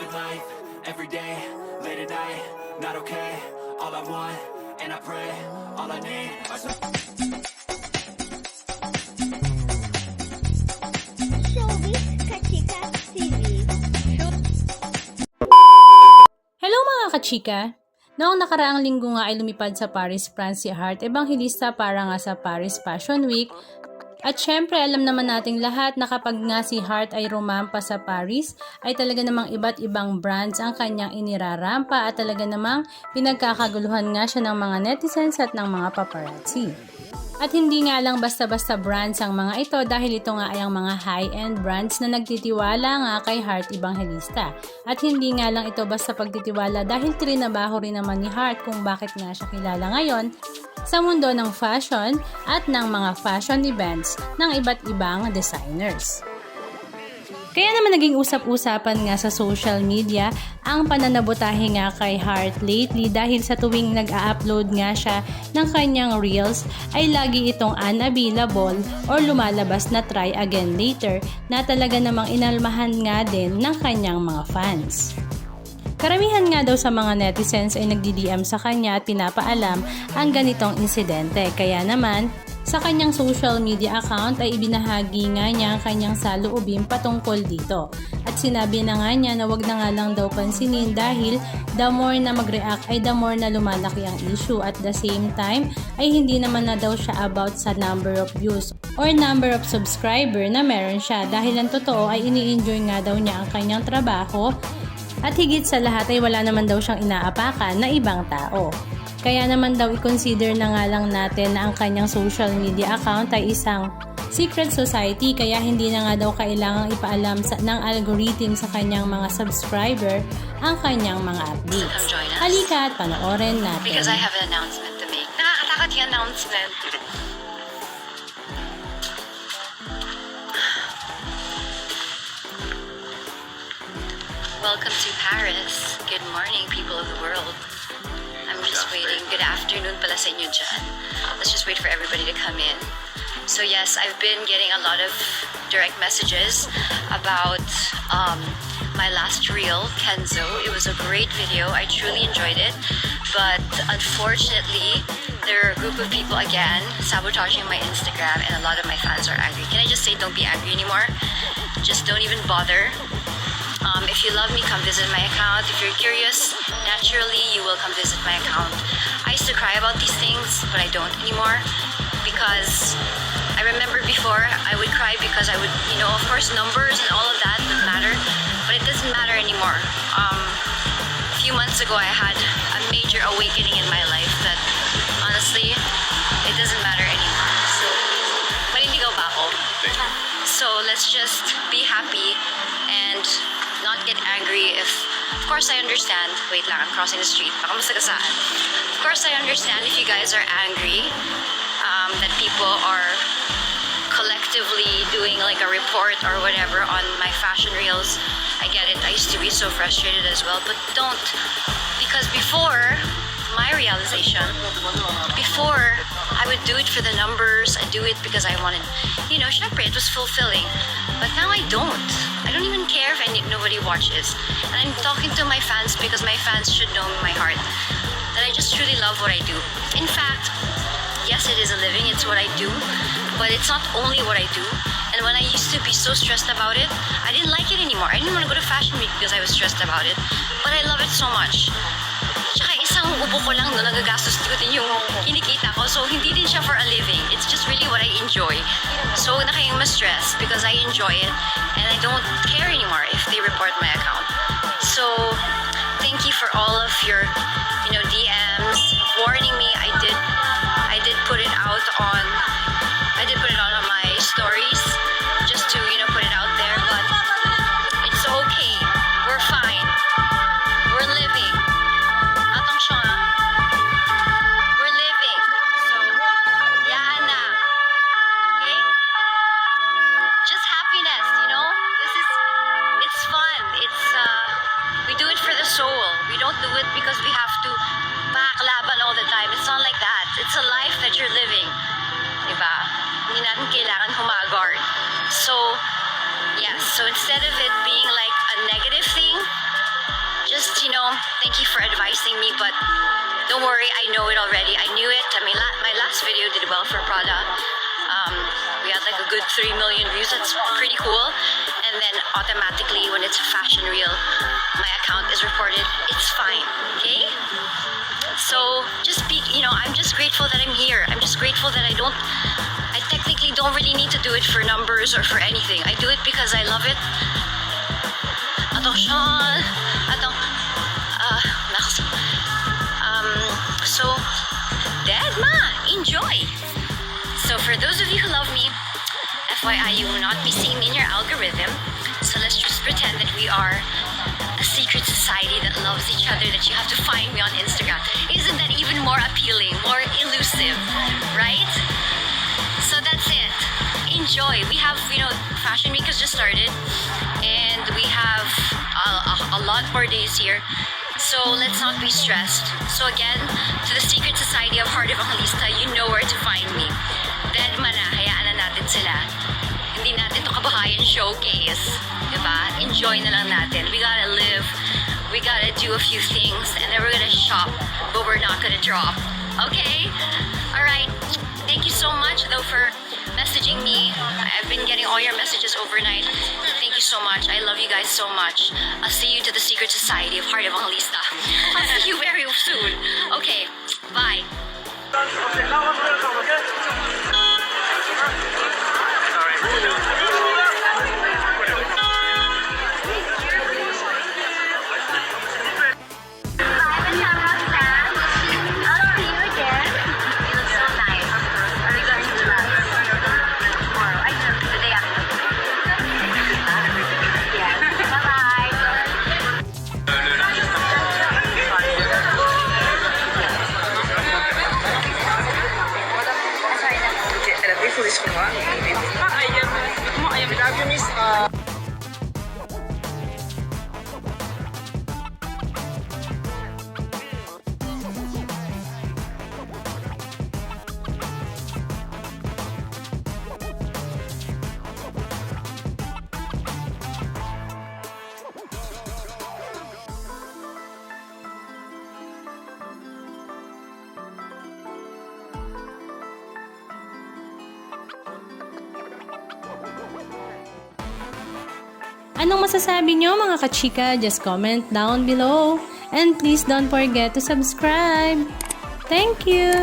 living life, every day, late at night, not okay. All I want, and I pray, all I need are some... Showbiz Kachika TV. Hello mga kachika! Noong nakaraang linggo nga ay lumipad sa Paris, France si Heart Evangelista para nga sa Paris Fashion Week. At syempre alam naman nating lahat na kapag nga si Heart ay rumampa sa Paris ay talaga namang iba't ibang brands ang kanyang inirarampa at talaga namang pinagkakaguluhan nga siya ng mga netizens at ng mga paparazzi. At hindi nga lang basta-basta brands ang mga ito dahil ito nga ay ang mga high-end brands na nagtitiwala nga kay Heart Evangelista. At hindi nga lang ito basta pagtitiwala dahil trinabaho rin naman ni Heart kung bakit nga siya kilala ngayon sa mundo ng fashion at ng mga fashion events ng iba't ibang designers. Kaya naman naging usap-usapan nga sa social media ang pananabotahe nga kay Heart lately dahil sa tuwing nag-a-upload nga siya ng kanyang reels ay lagi itong unavailable or lumalabas na try again later na talaga namang inalmahan nga din ng kanyang mga fans. Karamihan nga daw sa mga netizens ay nagdi-DM sa kanya at pinapaalam ang ganitong insidente. Kaya naman, sa kanyang social media account ay ibinahagi nga niya ang kanyang saloobin patungkol dito. At sinabi na nga niya na wag na nga lang daw pansinin dahil the more na mag-react ay the more na lumalaki ang issue. At the same time ay hindi naman na daw siya about sa number of views or number of subscriber na meron siya dahil ang totoo ay ini-enjoy nga daw niya ang kanyang trabaho. At higit sa lahat ay wala naman daw siyang inaapakan na ibang tao. Kaya naman daw i-consider na nga lang natin na ang kanyang social media account ay isang secret society kaya hindi na nga daw kailangang ipaalam ng algorithm sa kanyang mga subscriber ang kanyang mga updates. Halika at panoorin natin. Because I have an announcement to make. Nakakatakot yung announcement. Welcome to Paris. Good morning, people of the world. I'm just waiting. Good afternoon pala sa inyo dyan. Let's just wait for everybody to come in. So yes, I've been getting a lot of direct messages about my last reel, Kenzo. It was a great video. I truly enjoyed it. But unfortunately, there are a group of people again sabotaging my Instagram and a lot of my fans are angry. Can I just say don't be angry anymore? Just don't even bother. If you love me, come visit my account. If you're curious, naturally, you will come visit my account. I used to cry about these things, but I don't anymore. Because I remember before, I would cry because I would, of course, numbers and all of that would matter. But it doesn't matter anymore. A few months ago, I had a major awakening in my life that, honestly, it doesn't matter anymore. So, maliligaw ba ako? So, let's just be happy and not get angry if, of course I understand, wait lang, I'm crossing the street, baka masagasaan. Of course I understand if you guys are angry, that people are collectively doing like a report or whatever on my fashion reels. I get it, I used to be so frustrated as well, but don't, because before, my realization, before, I would do it for the numbers, I do it because I wanted, syempre, it was fulfilling. But now I don't. I don't even care if nobody watches. And I'm talking to my fans because my fans should know my heart. That I just truly love what I do. In fact, yes, it is a living, it's what I do. But it's not only what I do. And when I used to be so stressed about it, I didn't like it anymore. I didn't want to go to Fashion Week because I was stressed about it. But I love it so much. Tsaka isang ubo ko lang no, nagagastos ko din yung kinikita ko. So, hindi din siya for a living. It's just really what I enjoy. So, nakayang ma-stress because I enjoy it. And I don't care anymore if they report my account. So, thank you for all of your, DMs, warning me. I did put it out on my stories just to, put it out there. But it's okay. We're fine. We're living. Atong siya nga. We're living. So, yan na. Okay? Just happiness, it's fun. We do it for the soul. We don't do it because we have to paaklaban all the time. It's not like that. It's a life that you're living. Diba? Hindi natin kailangan humagard. So, yes. So instead of it being like a negative thing, just, thank you for advising me, but don't worry, I know it already. I knew it. I mean, my last video did well for Prada. We had like a good 3 million views. That's pretty cool. And then automatically, when it's a fashion reel, my account is reported. It's fine, okay? So just I'm just grateful that I'm here. I'm just grateful that I technically don't really need to do it for numbers or for anything. I do it because I love it. Attention! Merci. So, Degma, enjoy! So for those of you who love me, FYI, you will not be seeing me in your algorithm. So let's just pretend that we are a secret society that loves each other, that you have to find me on Instagram. Isn't that even more appealing, more elusive, right? So that's it. Enjoy. We have, Fashion Week has just started, and we have a lot more days here. So let's not be stressed. So again, to the Secret Society of Heart Evangelista, you know where to find me. Dead man na, hayaan na natin sila. Hindi natin to kabahayan showcase. Diba? Enjoy na lang natin. We gotta live. We gotta do a few things, and then we're gonna shop, but we're not gonna drop. Okay? Alright. Thank you so much, though, for messaging me. I've been getting all your messages overnight. Thank you so much. I love you guys so much. I'll see you to the Secret Society of Heart Evangelista. I'll see you very soon. Okay, bye. Anong masasabi nyo mga kachika? Just comment down below. And please don't forget to subscribe. Thank you!